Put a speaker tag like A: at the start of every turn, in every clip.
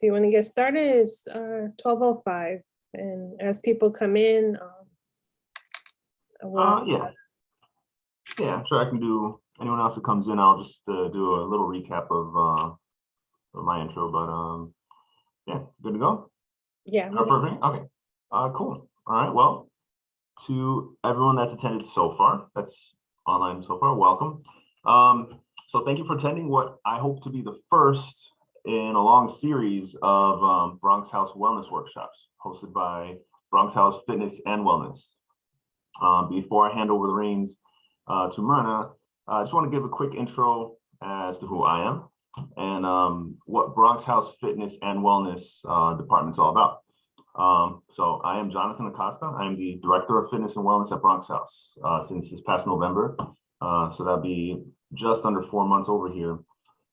A: you want to get started, it's 12:05. And as people come in,
B: Yeah, I'm sure I can do. Anyone else that comes in, I'll just do a little recap of my intro. But yeah, good to go.
A: Yeah.
B: Okay. Cool. All right. Well, to everyone that's attended so far, that's online so far, welcome. So thank you for attending what I hope to be the first in a long series of Bronx House Wellness Workshops hosted by Bronx House Fitness and Wellness. Before I hand over the reins to Myrna, I just want to give a quick intro as to who I am and what Bronx House Fitness and Wellness department is all about. So I am Jonathan Acosta. I am the Director of Fitness and Wellness at Bronx House since this past November. So that'd be just under 4 months over here.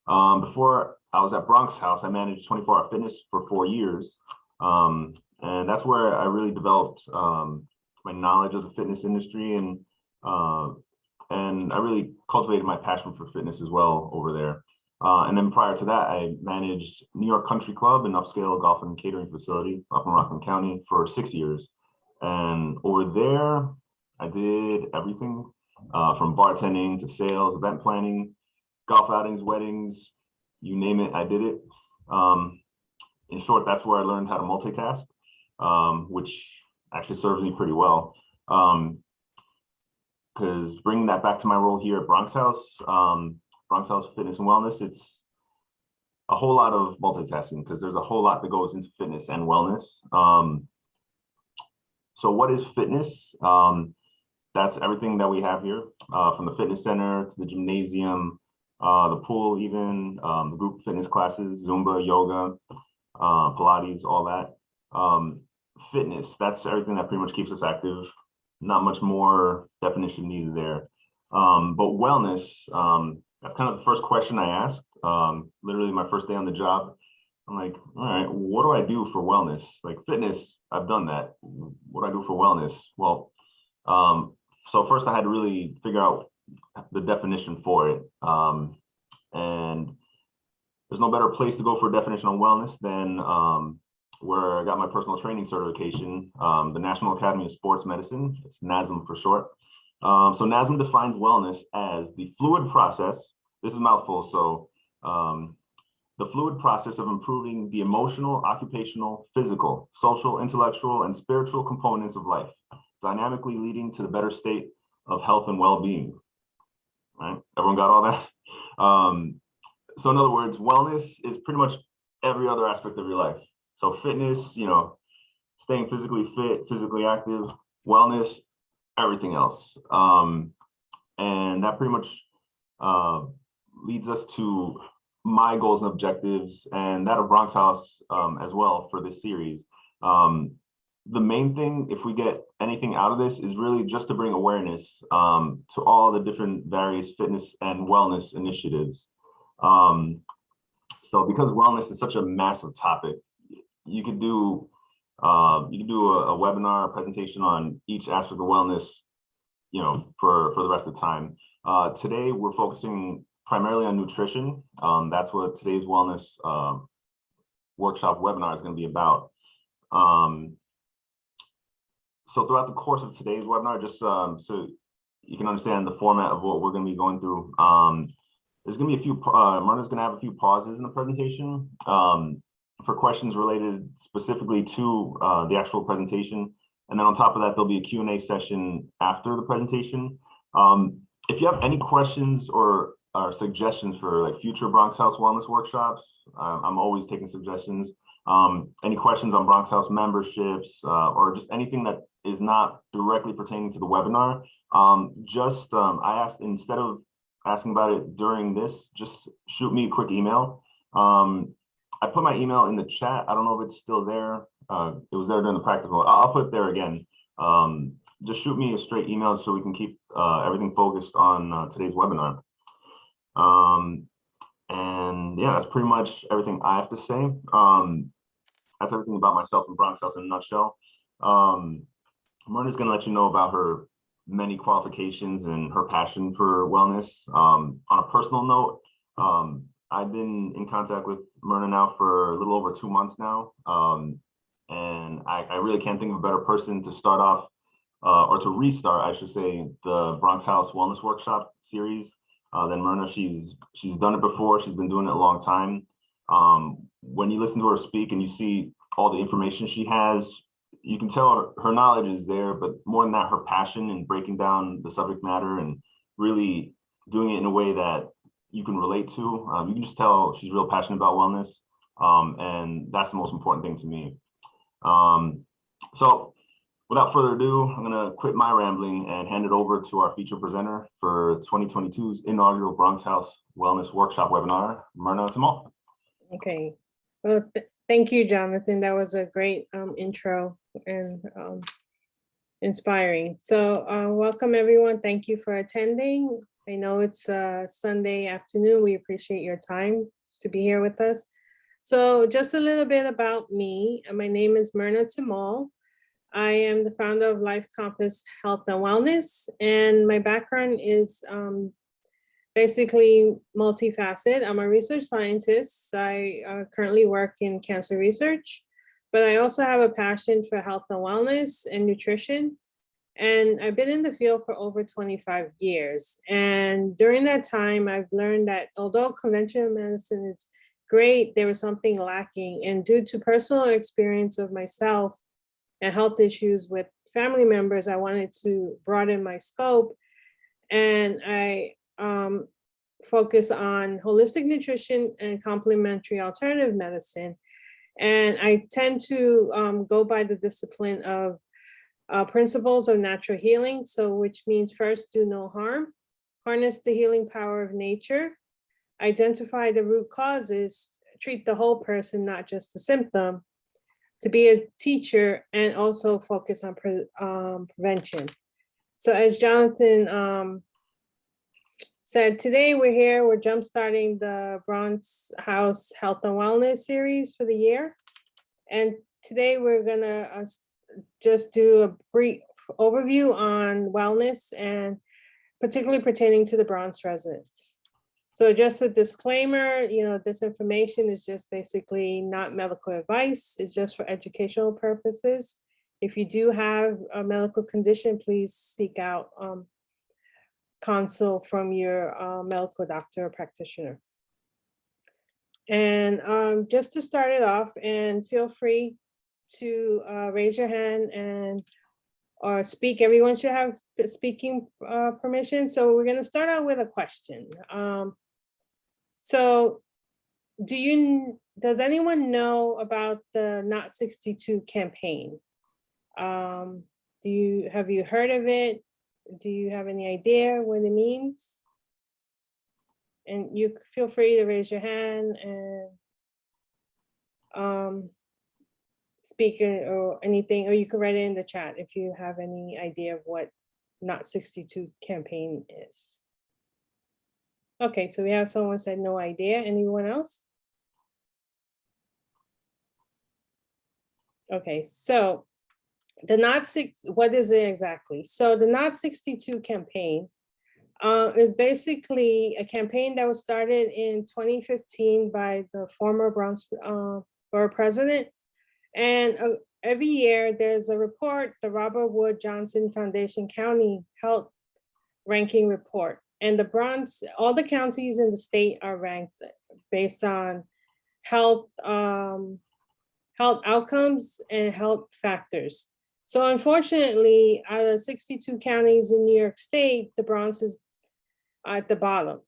B: Before I was at Bronx House, I managed 24-hour fitness for 4 years. And that's where I really developed my knowledge of the fitness industry, and I really cultivated my passion for fitness as well over there. And then prior to that, I managed New York Country Club, an upscale golf and catering facility up in Rockland County for 6 years. And over there, I did everything from bartending to sales, event planning, golf outings, weddings, you name it, I did it. In short, that's where I learned how to multitask, which actually serves me pretty well. Because bringing that back to my role here at Bronx House Fitness and Wellness, it's a whole lot of multitasking because there's a whole lot that goes into fitness and wellness. So what is fitness? That's everything that we have here, from the fitness center to the gymnasium, the pool, even the group fitness classes, Zumba, yoga, Pilates, all that. Fitness, that's everything that pretty much keeps us active. Not much more definition needed there. But wellness, that's kind of the first question I asked. Literally my first day on the job. I'm like, all right, what do I do for wellness? Like fitness, I've done that. What do I do for wellness? Well, so first I had to really figure out the definition for it. And there's no better place to go for a definition on wellness than where I got my personal training certification, the National Academy of Sports Medicine. It's NASM for short. So NASM defines wellness as the fluid process, this is a mouthful, so the fluid process of improving the emotional, occupational, physical, social, intellectual, and spiritual components of life, dynamically leading to the better state of health and well-being. Right? Everyone got all that? So in other words, wellness is pretty much every other aspect of your life. So fitness, staying physically fit, physically active, wellness, everything else. And that pretty much leads us to my goals and objectives and that of Bronx House as well for this series. The main thing, if we get anything out of this, is really just to bring awareness to all the different various fitness and wellness initiatives. So because wellness is such a massive topic, you could do a webinar, a presentation on each aspect of wellness, for the rest of the time. Today, we're focusing primarily on nutrition. That's what today's wellness workshop webinar is going to be about. So throughout the course of today's webinar, just so you can understand the format of what we're going to be going through, there's going to be a few, Myrna's going to have a few pauses in the presentation for questions related specifically to the actual presentation. And then on top of that, there'll be a Q&A session after the presentation. If you have any questions or suggestions for like future Bronx House Wellness workshops, I'm always taking suggestions. Any questions on Bronx House memberships or just anything that is not directly pertaining to the webinar, I asked, instead of asking about it during this, just shoot me a quick email. I put my email in the chat. I don't know if it's still there. It was there during the practical. I'll put it there again. Just shoot me a straight email so we can keep everything focused on today's webinar. And yeah, that's pretty much everything I have to say. That's everything about myself and Bronx House in a nutshell. Myrna's gonna let you know about her many qualifications and her passion for wellness. On a personal note, I've been in contact with Myrna now for a little over 2 months now. And I really can't think of a better person to start off or to restart, I should say, the Bronx House Wellness Workshop series than Myrna. She's done it before. She's been doing it a long time. When you listen to her speak and you see all the information she has, you can tell her knowledge is there, but more than that, her passion in breaking down the subject matter and really doing it in a way that you can relate to. You can just tell she's real passionate about wellness. And that's the most important thing to me. So without further ado, I'm gonna quit my rambling and hand it over to our feature presenter for 2022's inaugural Bronx House Wellness Workshop webinar, Myrna Tamal.
A: Okay, well, thank you, Jonathan. That was a great intro and inspiring. So welcome everyone. Thank you for attending. I know it's a Sunday afternoon. We appreciate your time to be here with us. So just a little bit about me. My name is Myrna Tamal. I am the founder of Life Compass Health and Wellness, and my background is basically multifaceted. I'm a research scientist. I currently work in cancer research, but I also have a passion for health and wellness and nutrition. And I've been in the field for over 25 years. And during that time, I've learned that although conventional medicine is great, there was something lacking. And due to personal experience of myself and health issues with family members, I wanted to broaden my scope. And I focus on holistic nutrition and complementary alternative medicine. And I tend to go by the discipline of principles of natural healing. So which means first, do no harm, harness the healing power of nature, identify the root causes, treat the whole person, not just the symptom, to be a teacher, and also focus on prevention. So as Jonathan said, today we're jumpstarting the Bronx House Health and Wellness series for the year. And today we're gonna just do a brief overview on wellness and particularly pertaining to the Bronx residents. So just a disclaimer, this information is just basically not medical advice. It's just for educational purposes. If you do have a medical condition, please seek out consult from your medical doctor or practitioner. And just to start it off, and feel free to raise your hand and or speak. Everyone should have speaking permission. So we're going to start out with a question. So does anyone know about the Not 62 campaign? Have you heard of it? Do you have any idea what it means? And you feel free to raise your hand and speak or anything, or you can write it in the chat if you have any idea of what Not 62 campaign is. Okay, so we have someone said no idea. Anyone else? Okay, so what is it exactly? So the Not 62 campaign is basically a campaign that was started in 2015 by the former Bronx borough president. And every year there's a report, the Robert Wood Johnson Foundation County Health Ranking Report. And the Bronx, all the counties in the state are ranked based on health outcomes and health factors. So unfortunately, out of 62 counties in New York State, the Bronx is at the bottom,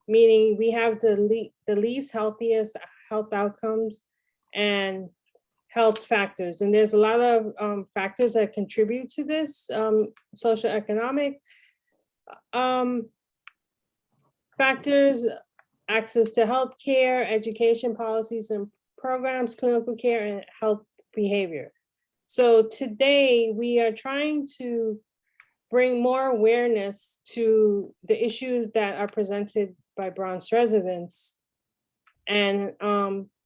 A: meaning we have the least healthiest health outcomes and health factors. And there's a lot of factors that contribute to this, socioeconomic factors, access to health care, education policies and programs, clinical care, and health behavior. So today we are trying to bring more awareness to the issues that are presented by Bronx residents and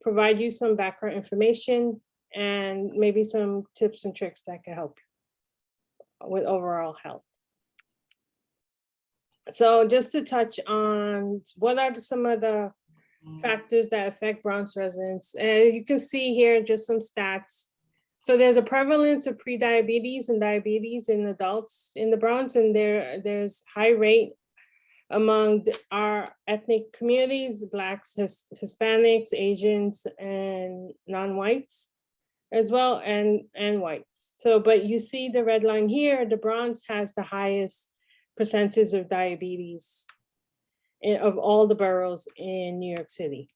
A: provide you some background information and maybe some tips and tricks that can help with overall health. So just to touch on what are some of the factors that affect Bronx residents. And you can see here just some stats. So there's a prevalence of prediabetes and diabetes in adults in the Bronx, and there's high rate among our ethnic communities, Blacks, Hispanics, Asians, and non-whites as well, and whites. So, but you see the red line here, the Bronx has the highest percentage of diabetes of all the boroughs in New York City.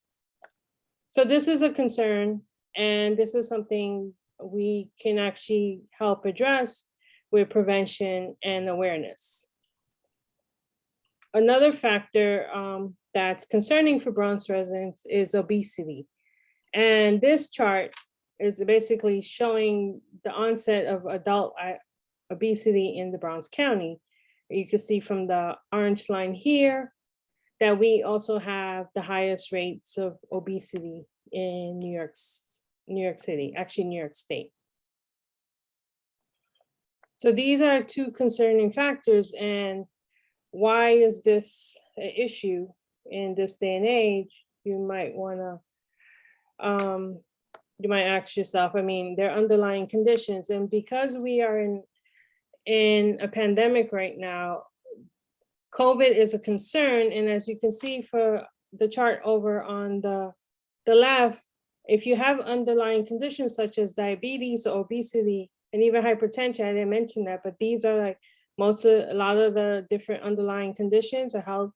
A: So this is a concern, and this is something we can actually help address with prevention and awareness. Another factor that's concerning for Bronx residents is obesity. And this chart is basically showing the onset of adult obesity in the Bronx County. You can see from the orange line here that we also have the highest rates of obesity in New York City, actually New York State. So these are two concerning factors, and why is this an issue in this day and age? You might you might ask yourself, I mean, there are underlying conditions, and because we are in a pandemic right now, COVID is a concern. And as you can see for the chart over on the left, if you have underlying conditions such as diabetes or obesity and even hypertension, I didn't mention that, but these are like a lot of the different underlying conditions or health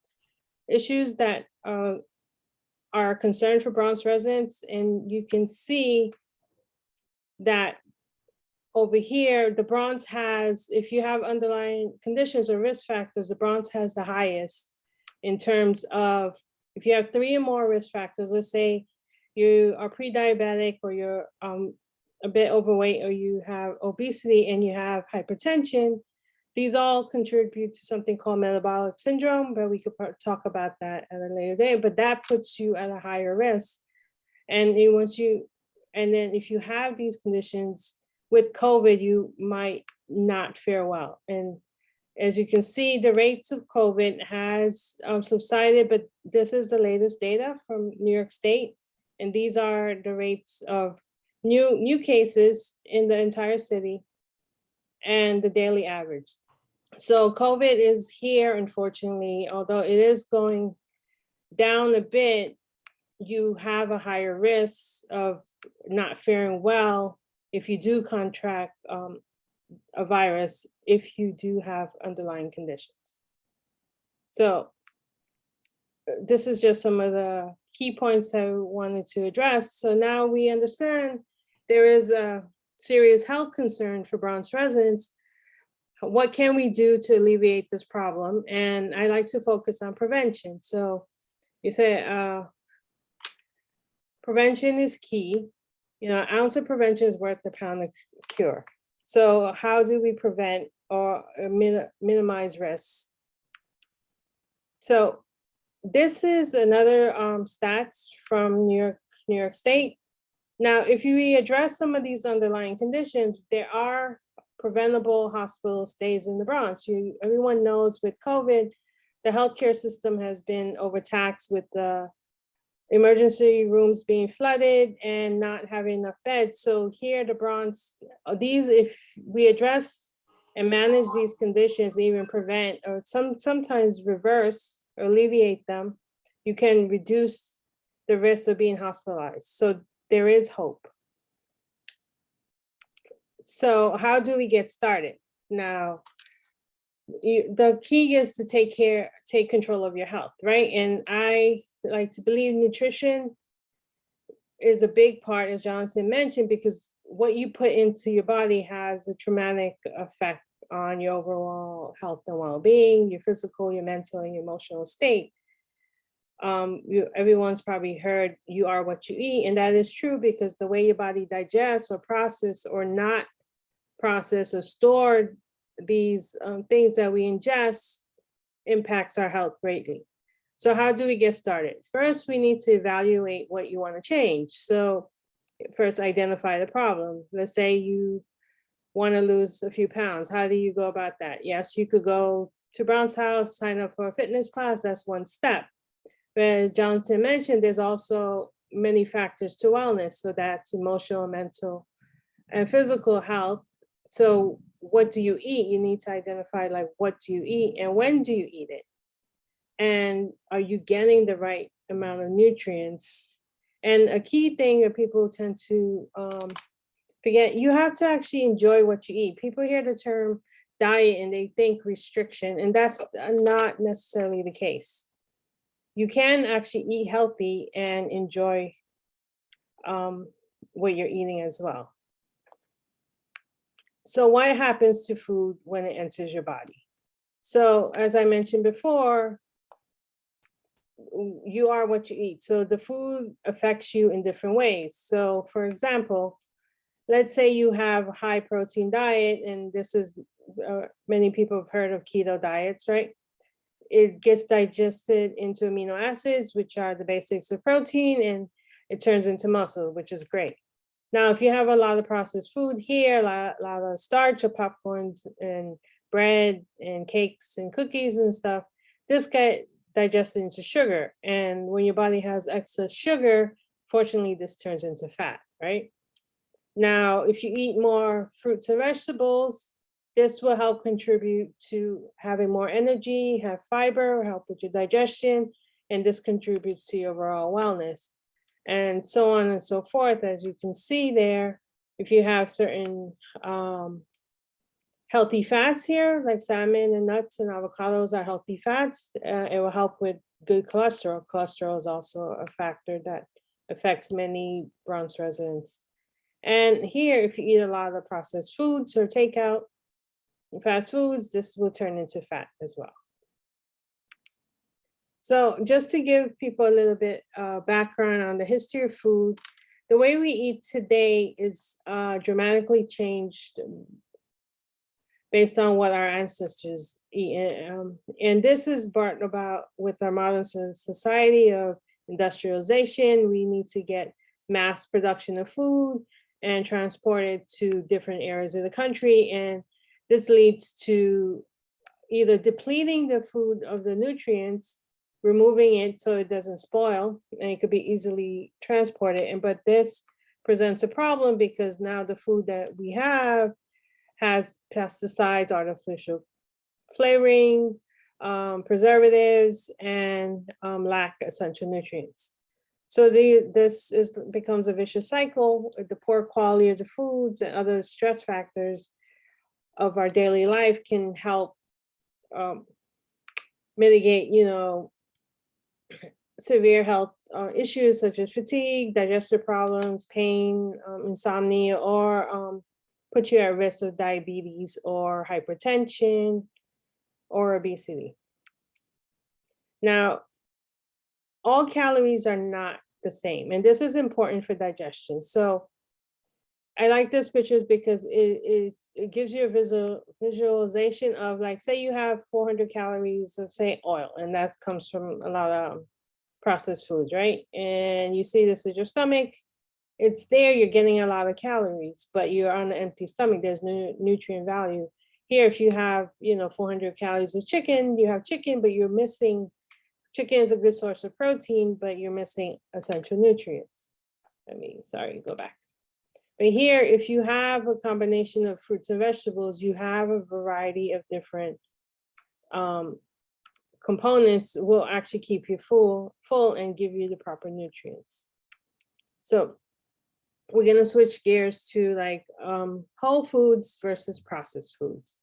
A: issues that are a concern for Bronx residents. And you can see that over here, the Bronx has, if you have underlying conditions or risk factors, the Bronx has the highest in terms of, if you have 3 or more risk factors, let's say you are pre-diabetic or you're a bit overweight or you have obesity and you have hypertension, these all contribute to something called metabolic syndrome, but we could talk about that at a later date, but that puts you at a higher risk. And then if you have these conditions with COVID, you might not fare well. And as you can see, the rates of COVID has subsided, but this is the latest data from New York State. And these are the rates of new cases in the entire city and the daily average. So COVID is here, unfortunately, although it is going down a bit, you have a higher risk of not faring well if you do contract a virus, if you do have underlying conditions. So this is just some of the key points I wanted to address. So now we understand there is a serious health concern for Bronx residents. What can we do to alleviate this problem? And I like to focus on prevention. So you say prevention is key. You know, an ounce of prevention is worth a pound of cure. So how do we prevent or minimize risks? So this is another stats from New York State. Now, if we address some of these underlying conditions, there are preventable hospital stays in the Bronx. Everyone knows with COVID, the healthcare system has been overtaxed with the emergency rooms being flooded and not having enough beds. So here, the Bronx, if we address and manage these conditions, even prevent or sometimes reverse or alleviate them, you can reduce the risk of being hospitalized. So there is hope. So how do we get started? Now, the key is to take control of your health, right? And I like to believe nutrition is a big part, as Jonathan mentioned, because what you put into your body has a traumatic effect on your overall health and well-being, your physical, your mental, and your emotional state. Everyone's probably heard you are what you eat, and that is true because the way your body digests or process or not process or store these things that we ingest impacts our health greatly. So how do we get started? First, we need to evaluate what you want to change. So first, identify the problem. Let's say you want to lose a few pounds. How do you go about that? Yes, you could go to Bronx House, sign up for a fitness class. That's one step. But as Jonathan mentioned, there's also many factors to wellness. So that's emotional, mental, and physical health. So what do you eat? You need to identify like what do you eat and when do you eat it? And are you getting the right amount of nutrients? And a key thing that people tend to forget, you have to actually enjoy what you eat. People hear the term diet and they think restriction, and that's not necessarily the case. You can actually eat healthy and enjoy what you're eating as well. So what happens to food when it enters your body? So as I mentioned before, you are what you eat. So the food affects you in different ways. So for example, let's say you have a high protein diet, and this is, many people have heard of keto diets, right? It gets digested into amino acids, which are the basics of protein, and it turns into muscle, which is great. Now, if you have a lot of processed food here, a lot of starch or popcorns and bread and cakes and cookies and stuff, this get digested into sugar. And when your body has excess sugar, fortunately, this turns into fat, right? Now, if you eat more fruits and vegetables, this will help contribute to having more energy, have fiber, help with your digestion, and this contributes to your overall wellness, and so on and so forth. As you can see there, if you have certain healthy fats here, like salmon and nuts and avocados are healthy fats, it will help with good cholesterol. Cholesterol is also a factor that affects many Bronx residents. And here, if you eat a lot of the processed foods or takeout, fast foods, this will turn into fat as well. So just to give people a little bit background on the history of food, the way we eat today is dramatically changed based on what our ancestors eat. And this is brought about with our modern society of industrialization. We need to get mass production of food and transport it to different areas of the country. And this leads to either depleting the food of the nutrients, removing it so it doesn't spoil, and it could be easily transported. But this presents a problem because now the food that we have has pesticides, artificial flavoring, preservatives, and lack essential nutrients. So this becomes a vicious cycle. The poor quality of the foods and other stress factors of our daily life can help mitigate, severe health issues such as fatigue, digestive problems, pain, insomnia, or put you at risk of diabetes or hypertension or obesity. Now, all calories are not the same, and this is important for digestion. So I like this picture because it gives you a visualization of, like, say you have 400 calories of, say, oil, and that comes from a lot of processed foods, right? And you see this is your stomach. It's there, you're getting a lot of calories, but you're on an empty stomach. There's no nutrient value. Here, if you have, 400 calories of chicken, you have chicken, but you're missing, chicken is a good source of protein, but you're missing essential nutrients. Go back. But here, if you have a combination of fruits and vegetables, you have a variety of different components will actually keep you full and give you the proper nutrients. So we're going to switch gears to whole foods versus processed foods.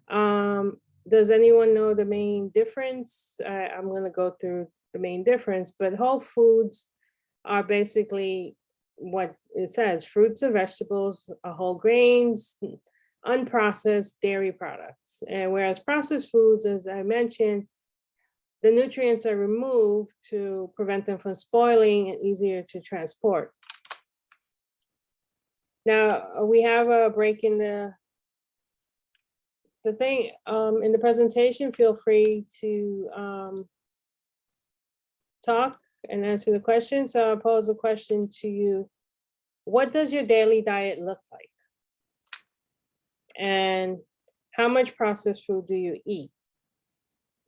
A: Does anyone know the main difference? I'm going to go through the main difference, but whole foods are basically what it says: fruits and vegetables, whole grains, unprocessed dairy products. And whereas processed foods, as I mentioned, the nutrients are removed to prevent them from spoiling and easier to transport. Now we have a break in the thing in the presentation. Feel free to talk and answer the question. So I'll pose a question to you. What does your daily diet look like? And how much processed food do you eat?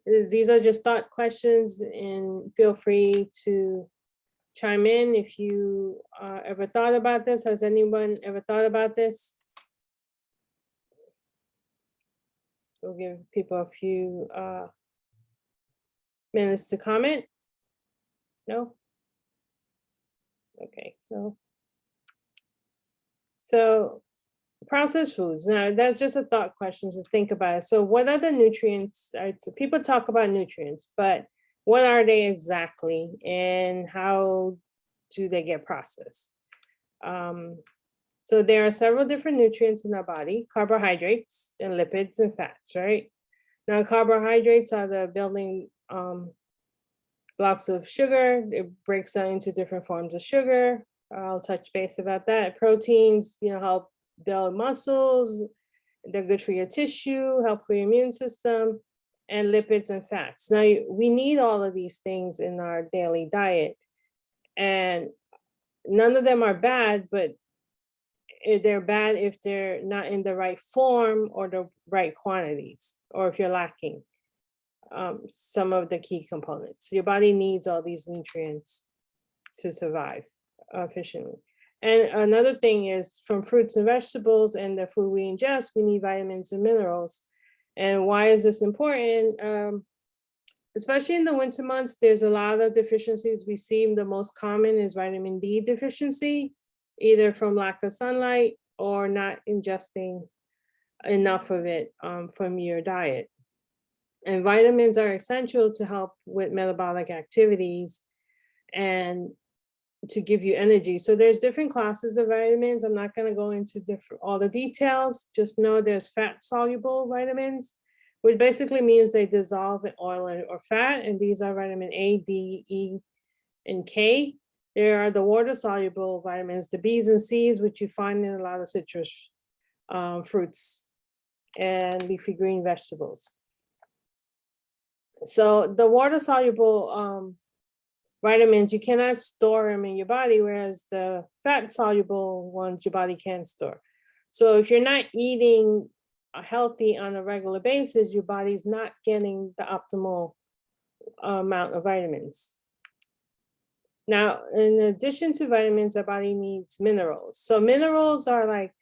A: These are just thought questions, and feel free to chime in if you ever thought about this. Has anyone ever thought about this? We'll give people a few minutes to comment. No? Okay, so processed foods. Now, that's just a thought question to think about it. So what are the nutrients? So people talk about nutrients, but what are they exactly, and how do they get processed? So there are several different nutrients in our body: carbohydrates and lipids and fats, right? Now, carbohydrates are the building blocks of sugar. It breaks down into different forms of sugar. I'll touch base about that. Proteins, help build muscles. They're good for your tissue, help for your immune system, and lipids and fats. Now, we need all of these things in our daily diet, and none of them are bad, but they're bad if they're not in the right form or the right quantities, or if you're lacking some of the key components. Your body needs all these nutrients to survive efficiently. And another thing is, from fruits and vegetables and the food we ingest, we need vitamins and minerals. And why is this important? Especially in the winter months, there's a lot of deficiencies we see. The most common is vitamin D deficiency, either from lack of sunlight or not ingesting enough of it from your diet. And vitamins are essential to help with metabolic activities and to give you energy. So there's different classes of vitamins. I'm not going to go into all the details. Just know there's fat soluble vitamins, which basically means they dissolve in oil or fat. And these are vitamin A, D, E, and K. There are the water soluble vitamins, the B's and C's, which you find in a lot of citrus fruits and leafy green vegetables. So the water soluble vitamins, you cannot store them in your body, whereas the fat soluble ones your body can store. So if you're not eating healthy on a regular basis, your body's not getting the optimal amount of vitamins. Now, in addition to vitamins, our body needs minerals. So minerals are like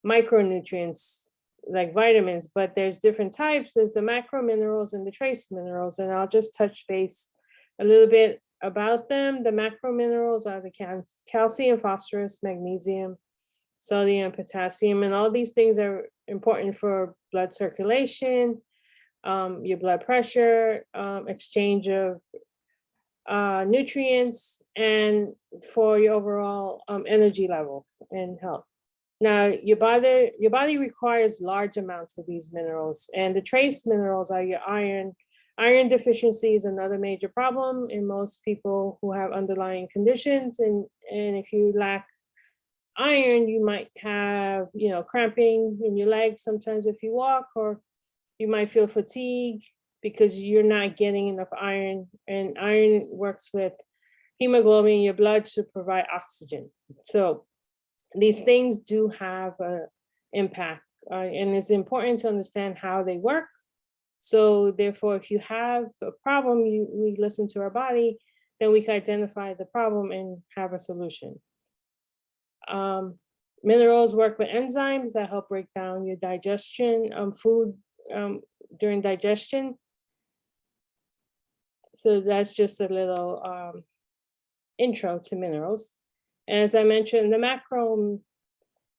A: micronutrients, like vitamins, but there's different types. There's the macro minerals and the trace minerals, and I'll just touch base a little bit about them. The macro minerals are the calcium, phosphorus, magnesium, sodium, potassium, and all these things are important for blood circulation, your blood pressure, exchange of nutrients, and for your overall energy level and health. Now, your body requires large amounts of these minerals, and the trace minerals are your iron. Iron deficiency is another major problem in most people who have underlying conditions. And if you lack iron, you might have, cramping in your legs sometimes if you walk, or you might feel fatigue because you're not getting enough iron. And iron works with hemoglobin in your blood to provide oxygen. So these things do have an impact, and it's important to understand how they work. So therefore, if you have a problem, we listen to our body, then we can identify the problem and have a solution. Minerals work with enzymes that help break down your digestion, food during digestion. So that's just a little intro to minerals. And as I mentioned, the macro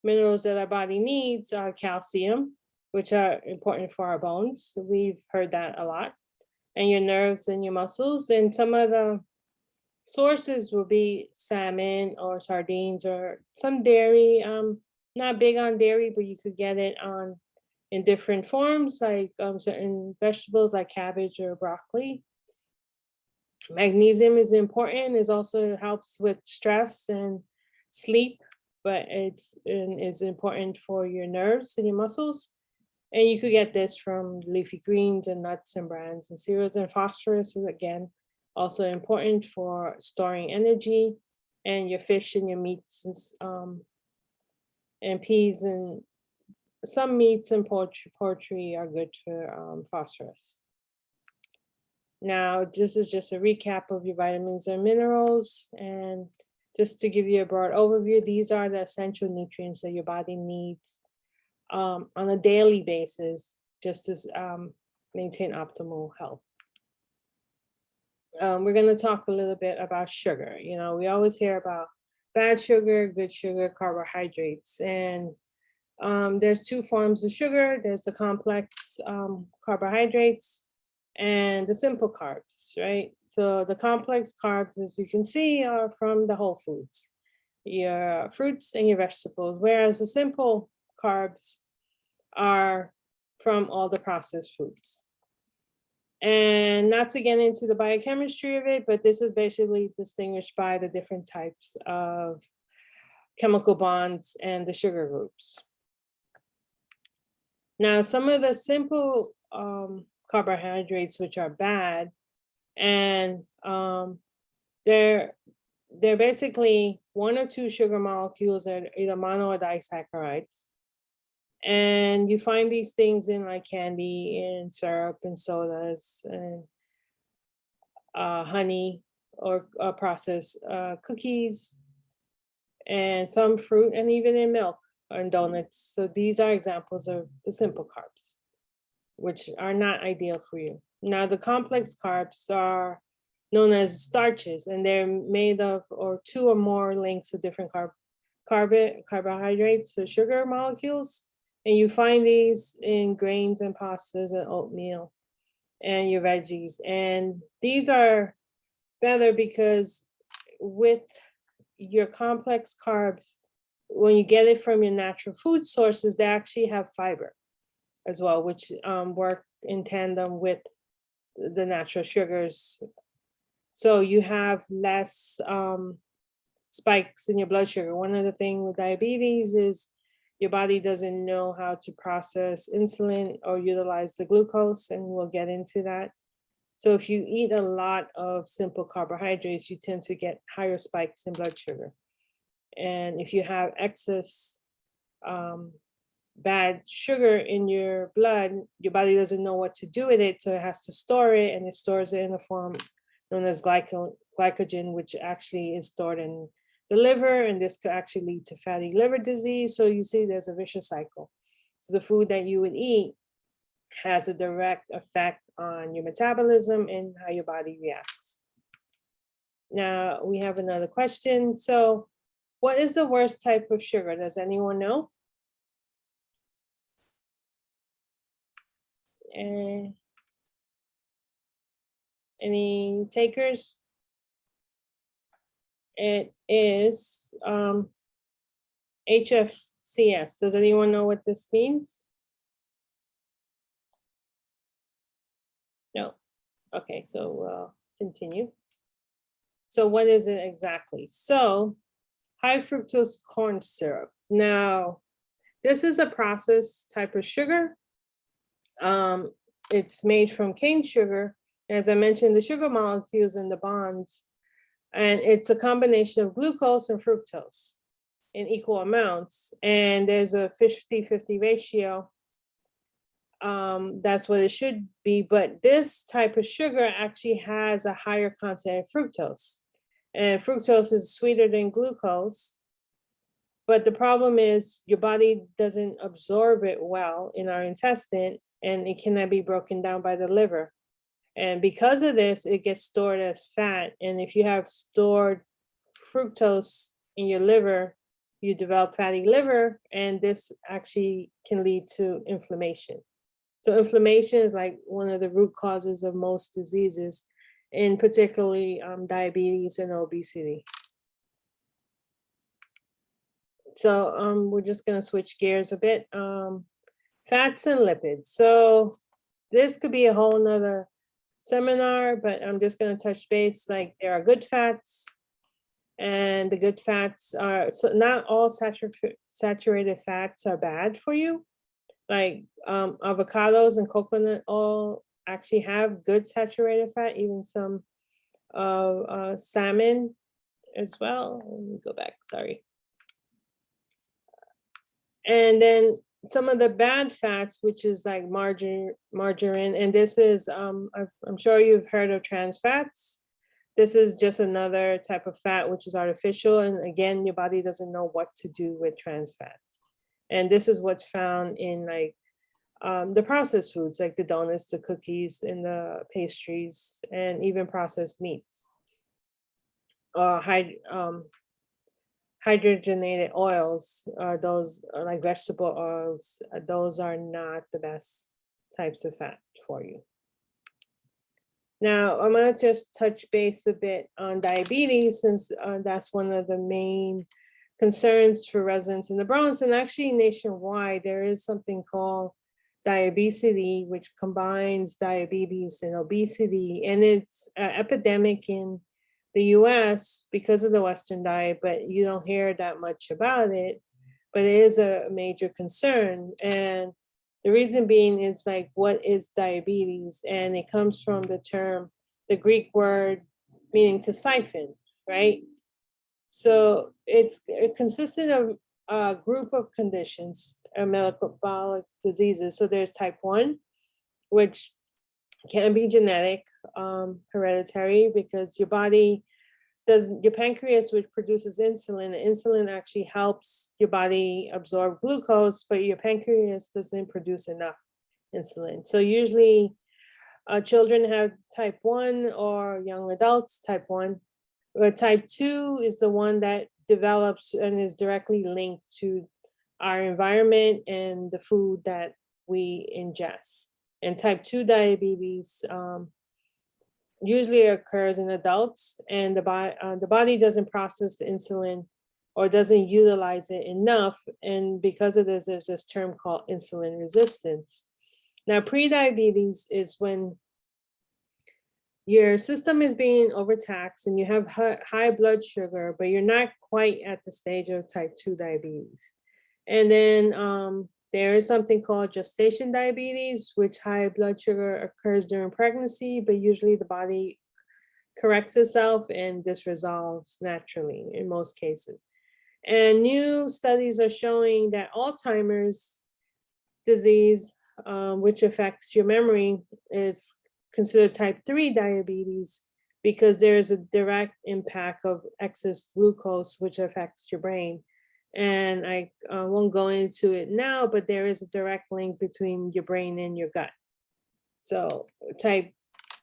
A: minerals that our body needs are calcium, which are important for our bones. We've heard that a lot, and your nerves and your muscles. And some of the sources will be salmon or sardines or some dairy. Not big on dairy, but you could get it in different forms, like certain vegetables like cabbage or broccoli. Magnesium is important. It also helps with stress and sleep, but it's important for your nerves and your muscles. And you could get this from leafy greens and nuts and bran and cereals. And phosphorus is, again, also important for storing energy. And your fish and your meats and peas and some meats and poultry are good for phosphorus. Now, this is just a recap of your vitamins and minerals. And just to give you a broad overview, these are the essential nutrients that your body needs on a daily basis, just to maintain optimal health. We're going to talk a little bit about sugar. You know, we always hear about bad sugar, good sugar, carbohydrates. And there's two forms of sugar. There's the complex carbohydrates and the simple carbs, right? So the complex carbs, as you can see, are from the whole foods, your fruits and your vegetables, whereas the simple carbs are from all the processed foods. And not to get into the biochemistry of it, but this is basically distinguished by the different types of chemical bonds and the sugar groups. Now, some of the simple carbohydrates, which are bad, and they're basically one or two sugar molecules that are either mono or disaccharides. And you find these things in like candy and syrup and sodas and honey or processed cookies and some fruit and even in milk and donuts. So these are examples of the simple carbs, which are not ideal for you. Now, the complex carbs are known as starches, and they're made of or two or more links of different carbohydrates, so sugar molecules. And you find these in grains and pastas and oatmeal and your veggies. And these are better because with your complex carbs, when you get it from your natural food sources, they actually have fiber as well, which work in tandem with the natural sugars. So you have less spikes in your blood sugar. One of the things with diabetes is your body doesn't know how to process insulin or utilize the glucose, and we'll get into that. So if you eat a lot of simple carbohydrates, you tend to get higher spikes in blood sugar. And if you have excess bad sugar in your blood, your body doesn't know what to do with it, so it has to store it, and it stores it in a form known as glycogen, which actually is stored in the liver, and this could actually lead to fatty liver disease. So you see there's a vicious cycle. So the food that you would eat has a direct effect on your metabolism and how your body reacts. Now we have another question. So what is the worst type of sugar? Does anyone know? Any takers? It is HFCS. Does anyone know what this means? No. Okay, so we'll continue. So what is it exactly? So high fructose corn syrup. Now, this is a processed type of sugar. It's made from cane sugar. As I mentioned, the sugar molecules and the bonds, and it's a combination of glucose and fructose in equal amounts. And there's a 50-50 ratio. That's what it should be. But this type of sugar actually has a higher content of fructose. And fructose is sweeter than glucose. But the problem is your body doesn't absorb it well in our intestine, and it cannot be broken down by the liver. And because of this, it gets stored as fat. And if you have stored fructose in your liver, you develop fatty liver, and this actually can lead to inflammation. So inflammation is like one of the root causes of most diseases, and particularly diabetes and obesity. So we're just going to switch gears a bit. Fats and lipids. So this could be a whole nother seminar, but I'm just going to touch base. Like, there are good fats, and the good fats are, so not all saturated fats are bad for you. Like avocados and coconut oil actually have good saturated fat, even some salmon as well. Let me go back, sorry. And then some of the bad fats, which is like margarine, and this is, I'm sure you've heard of trans fats. This is just another type of fat, which is artificial. And again, your body doesn't know what to do with trans fats. And this is what's found in like the processed foods, like the donuts, the cookies, and the pastries, and even processed meats. Hydrogenated oils, those are like vegetable oils, those are not the best types of fat for you. Now, I'm going to just touch base a bit on diabetes, since that's one of the main concerns for residents in the Bronx, and actually nationwide. There is something called diabesity, which combines diabetes and obesity, and it's an epidemic in the US because of the Western diet, but you don't hear that much about it. But it is a major concern. And the reason being is like, what is diabetes? And it comes from the term, the Greek word meaning to siphon, right? So it's consistent of a group of conditions, metabolic diseases. So there's type 1, which can be genetic, hereditary, because your body your pancreas, which produces insulin, insulin actually helps your body absorb glucose, but your pancreas doesn't produce enough insulin. So usually children have type 1, or young adults type 1. But type 2 is the one that develops and is directly linked to our environment and the food that we ingest. And type 2 diabetes usually occurs in adults, and the body doesn't process the insulin or doesn't utilize it enough. And because of this, there's this term called insulin resistance. Now, prediabetes is when your system is being overtaxed and you have high blood sugar, but you're not quite at the stage of type 2 diabetes. And then there is something called gestation diabetes, which high blood sugar occurs during pregnancy, but usually the body corrects itself and this resolves naturally in most cases. And new studies are showing that Alzheimer's disease, which affects your memory, is considered type 3 diabetes, because there is a direct impact of excess glucose, which affects your brain. And I won't go into it now, but there is a direct link between your brain and your gut. So type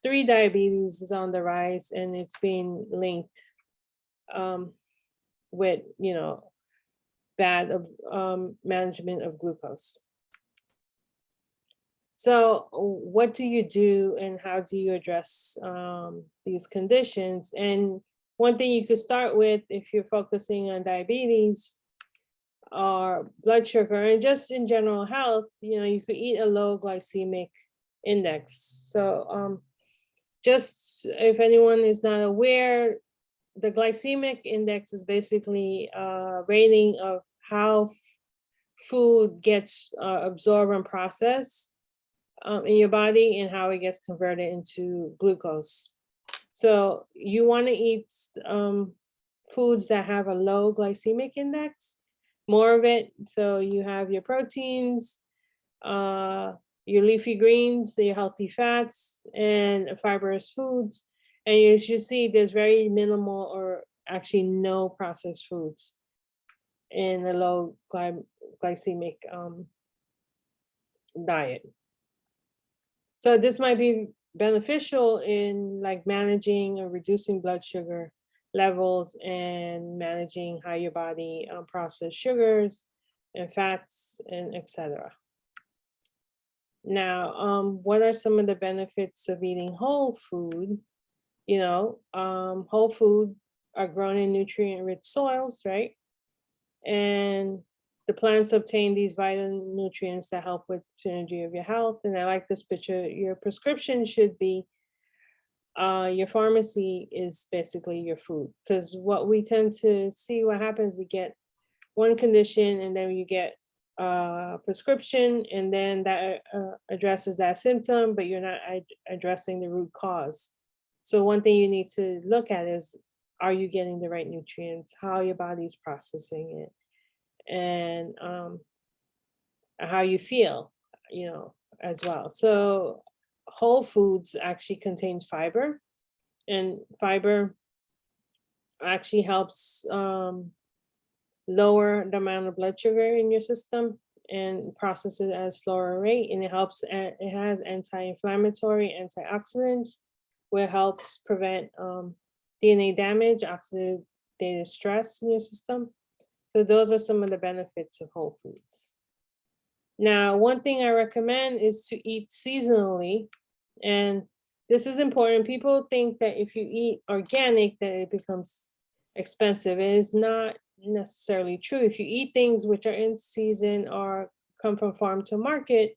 A: 3 diabetes is on the rise, and it's being linked with, bad management of glucose. So what do you do and how do you address these conditions? And one thing you could start with, if you're focusing on diabetes or blood sugar and just in general health, you could eat a low glycemic index. So just if anyone is not aware, the glycemic index is basically a rating of how food gets absorbed and processed in your body and how it gets converted into glucose. So you want to eat foods that have a low glycemic index, more of it. So you have your proteins, your leafy greens, your healthy fats, and fibrous foods. And as you see, there's very minimal or actually no processed foods in a low glycemic diet. So this might be beneficial in like managing or reducing blood sugar levels and managing how your body processes sugars and fats and etc. Now, what are some of the benefits of eating whole food? Whole food are grown in nutrient-rich soils, right? And the plants obtain these vital nutrients that help with synergy of your health. And I like this picture. Your prescription should be, your pharmacy is basically your food. Because what we tend to see, what happens, we get one condition and then you get a prescription, and then that addresses that symptom, but you're not addressing the root cause. So one thing you need to look at is, are you getting the right nutrients? How your body's processing it? And how you feel, as well. So whole foods actually contains fiber, and fiber actually helps lower the amount of blood sugar in your system and process it at a slower rate. And it has anti-inflammatory, antioxidants, where it helps prevent DNA damage, oxidative stress in your system. So those are some of the benefits of whole foods. Now, one thing I recommend is to eat seasonally. And this is important. People think that if you eat organic, that it becomes expensive. It is not necessarily true. If you eat things which are in season or come from farm to market,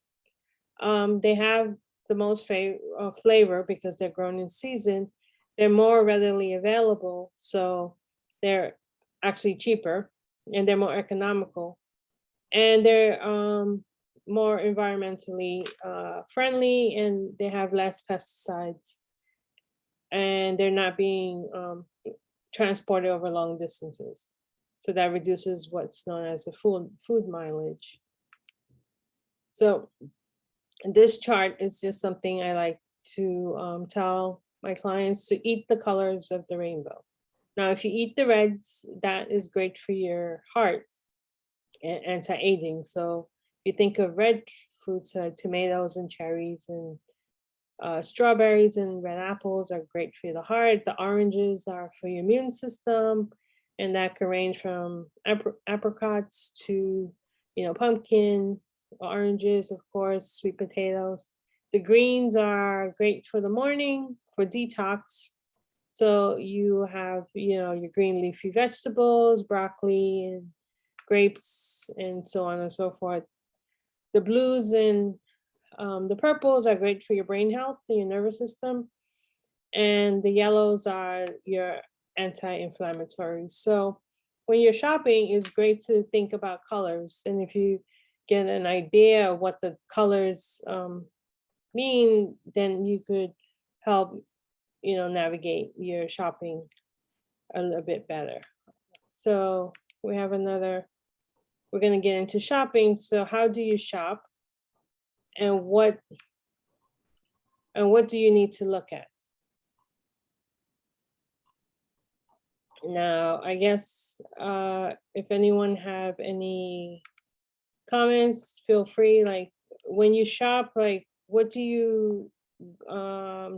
A: they have the most flavor because they're grown in season. They're more readily available, so they're actually cheaper and they're more economical, and they're more environmentally friendly, and they have less pesticides, and they're not being transported over long distances. So that reduces what's known as the food mileage. So this chart is just something I like to tell my clients to eat the colors of the rainbow. Now, if you eat the reds, that is great for your heart and anti-aging. So if you think of red fruits like tomatoes and cherries and strawberries and red apples are great for the heart. The oranges are for your immune system, and that can range from apricots to, pumpkin, oranges, of course, sweet potatoes. The greens are great for the morning for detox. So you have, your green leafy vegetables, broccoli and grapes, and so on and so forth. The blues and the purples are great for your brain health and your nervous system. And the yellows are your anti-inflammatory. So when you're shopping, it's great to think about colors. And if you get an idea of what the colors mean, then you could help, navigate your shopping a little bit better. So we have we're going to get into shopping. So how do you shop? And what do you need to look at? Now, I guess if anyone have any comments, feel free. Like when you shop, like what do you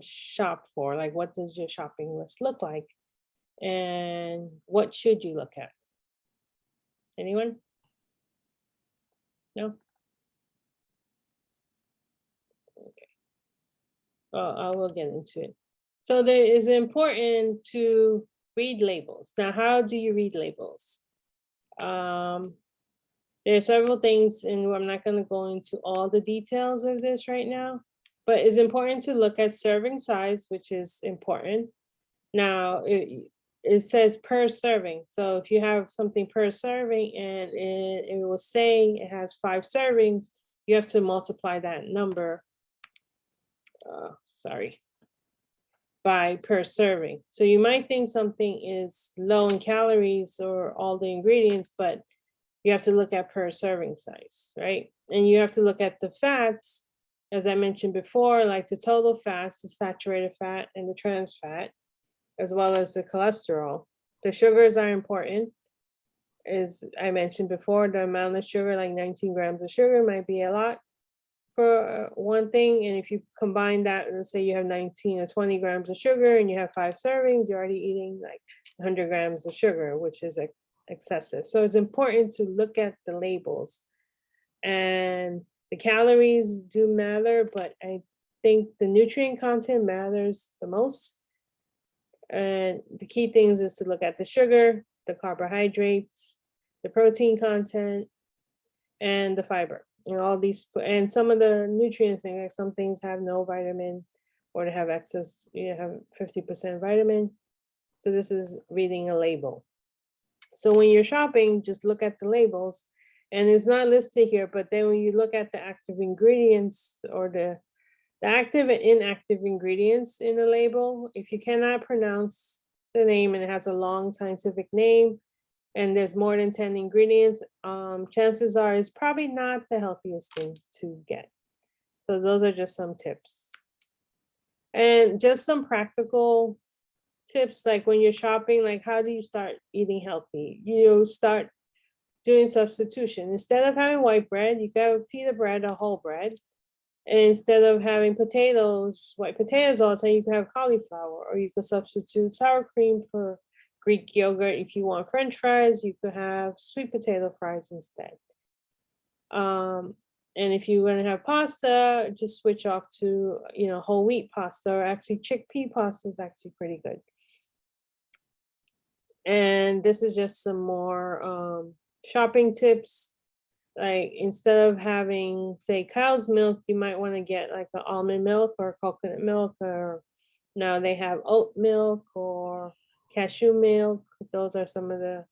A: shop for? Like what does your shopping list look like? And what should you look at? Anyone? No? Okay. Well, I will get into it. So there is important to read labels. Now, how do you read labels? There are several things, and I'm not going to go into all the details of this right now, but it's important to look at serving size, which is important. Now, it says per serving. So if you have something per serving and it will say it has 5 servings, you have to multiply that number, by per serving. So you might think something is low in calories or all the ingredients, but you have to look at per serving size, right? And you have to look at the fats, as I mentioned before, like the total fats, the saturated fat and the trans fat, as well as the cholesterol. The sugars are important. As I mentioned before, the amount of sugar, like 19 grams of sugar, might be a lot for one thing. And if you combine that, let's say you have 19 or 20 grams of sugar and you have 5 servings, you're already eating like 100 grams of sugar, which is excessive. So it's important to look at the labels. And the calories do matter, but I think the nutrient content matters the most. And the key things is to look at the sugar, the carbohydrates, the protein content, and the fiber. And all these, and some of the nutrient things, like some things have no vitamin, or they have excess, have 50% vitamin. So this is reading a label. So when you're shopping, just look at the labels, and it's not listed here, but then when you look at the active ingredients or the active and inactive ingredients in the label, if you cannot pronounce the name and it has a long scientific name, and there's more than 10 ingredients, chances are it's probably not the healthiest thing to get. So those are just some tips. And just some practical tips, like when you're shopping, like how do you start eating healthy? You start doing substitution. Instead of having white bread, you can have pita bread or whole bread. And instead of having potatoes, white potatoes all the time, you can have cauliflower, or you could substitute sour cream for Greek yogurt. If you want French fries, you could have sweet potato fries instead. And if you want to have pasta, just switch off to, whole wheat pasta, or actually chickpea pasta is actually pretty good. And this is just some more shopping tips. Like instead of having, say, cow's milk, you might want to get like an almond milk or coconut milk, or now they have oat milk or cashew milk. Those are some of the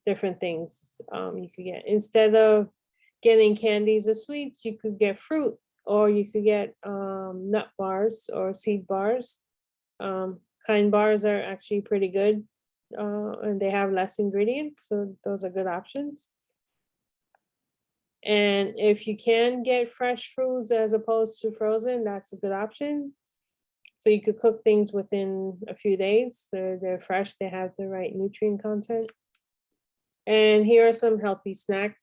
A: different things you could get. Instead of getting candies or sweets, you could get fruit, or you could get nut bars or seed bars. Kind bars are actually pretty good, and they have less ingredients, so those are good options. And if you can get fresh foods as opposed to frozen, that's a good option. So you could cook things within a few days. They're fresh, they have the right nutrient content. And here are some healthy snack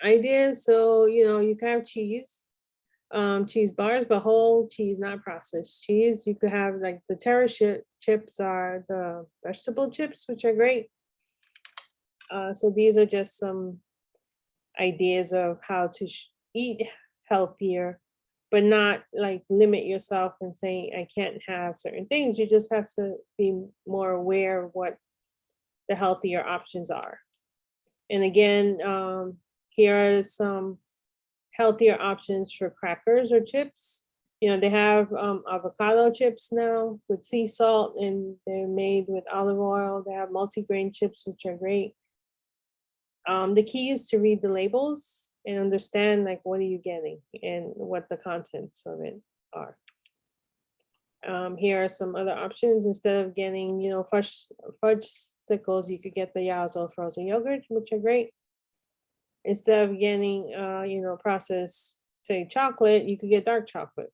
A: ideas. So, you can have cheese bars, but whole cheese, not processed cheese. You could have like the Terra chips are the vegetable chips, which are great. So these are just some ideas of how to eat healthier, but not like limit yourself and saying I can't have certain things. You just have to be more aware of what the healthier options are. And again, here are some healthier options for crackers or chips. They have avocado chips now with sea salt, and they're made with olive oil. They have multi-grain chips, which are great. The key is to read the labels and understand like what are you getting and what the contents of it are. Here are some other options. Instead of getting, fudge sickles, you could get the Yazo frozen yogurt, which are great. Instead of getting, processed, say, chocolate, you could get dark chocolate.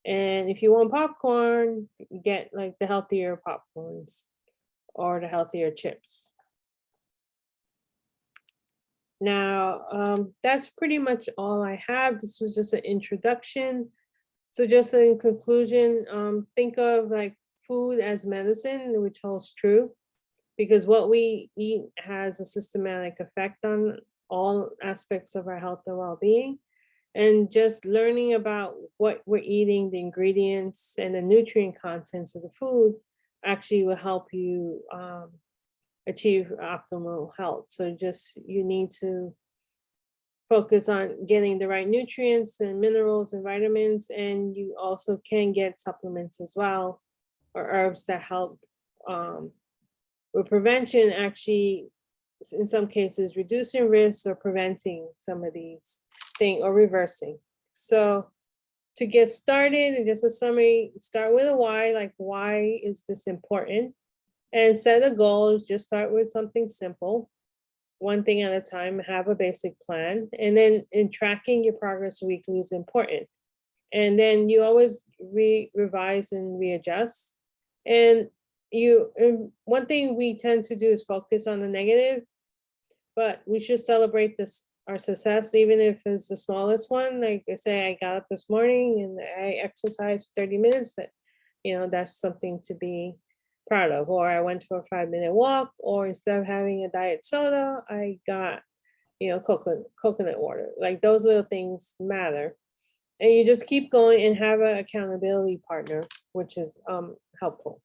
A: And if you want popcorn, get like the healthier popcorns or the healthier chips. Now, that's pretty much all I have. This was just an introduction. So just in conclusion, think of like food as medicine, which holds true, because what we eat has a systematic effect on all aspects of our health and well-being. And just learning about what we're eating, the ingredients and the nutrient contents of the food actually will help you achieve optimal health. So you need to focus on getting the right nutrients and minerals and vitamins, and you also can get supplements as well, or herbs that help with prevention, actually in some cases reducing risks or preventing some of these things or reversing. So to get started, and just a summary, start with a why, like why is this important? And set a goal. Just start with something simple, one thing at a time, have a basic plan. And then in tracking your progress weekly is important. And then you always revise and readjust. And one thing we tend to do is focus on the negative, but we should celebrate our success, even if it's the smallest one. Like I say, I got up this morning and I exercised 30 minutes. That's something to be proud of. Or I went for a 5-minute walk, or instead of having a diet soda, I got, coconut water. Like those little things matter. And you just keep going and have an accountability partner, which is helpful.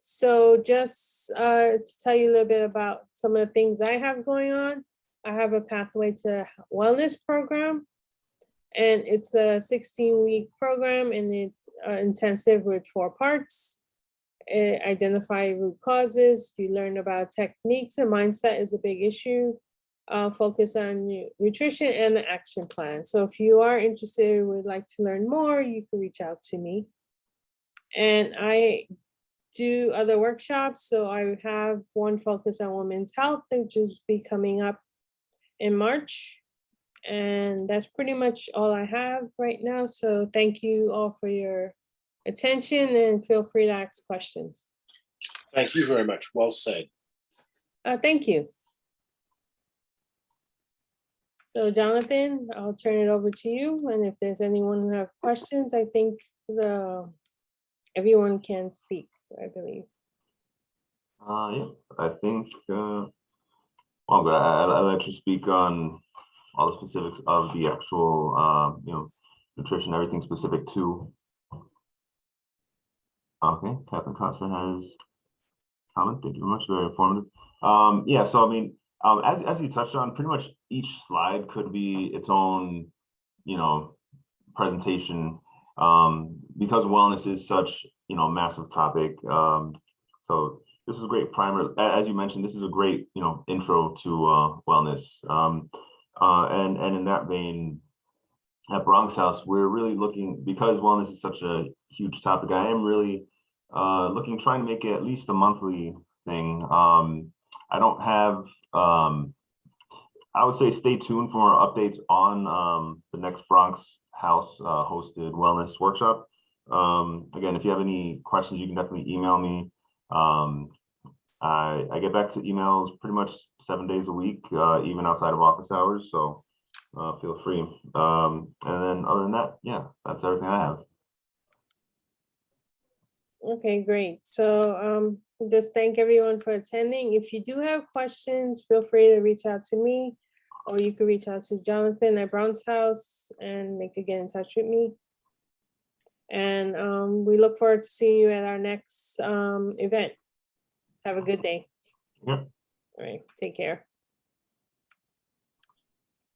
A: So just to tell you a little bit about some of the things I have going on. I have a Pathway to Wellness program, and it's a 16-week program, and it's intensive with 4 parts. Identify root causes. You learn about techniques, and mindset is a big issue. Focus on nutrition and the action plan. So if you are interested, would like to learn more, you can reach out to me. And I do other workshops. So I have one focus on women's health, which is be coming up in March. And that's pretty much all I have right now. So thank you all for your attention and feel free to ask questions.
C: Thank you very much. Well said.
A: Thank you. So Jonathan, I'll turn it over to you. And if there's anyone who have questions, I think everyone can speak, I believe.
B: Yeah, I think, well, but I'll let you speak on all the specifics of the actual, nutrition, everything specific to. Okay, Captain Costa has comment. Thank you very much. Very informative. Yeah, so I mean, as you touched on, pretty much each slide could be its own, presentation, because wellness is such, massive topic. So this is a great primer. As you mentioned, this is a great, intro to wellness. And in that vein, at Bronx House, we're really looking, because wellness is such a huge topic, I am really trying to make it at least a monthly thing. I don't have, I would say stay tuned for more updates on the next Bronx House hosted wellness workshop. Again, if you have any questions, you can definitely email me. I get back to emails pretty much 7 days a week, even outside of office hours. So feel free. And then other than that, yeah, that's everything I have.
A: Okay, great. So just thank everyone for attending. If you do have questions, feel free to reach out to me, or you can reach out to Jonathan at Bronx House and they could get in touch with me. And we look forward to seeing you at our next event. Have a good day.
B: Yep.
A: All right, take care.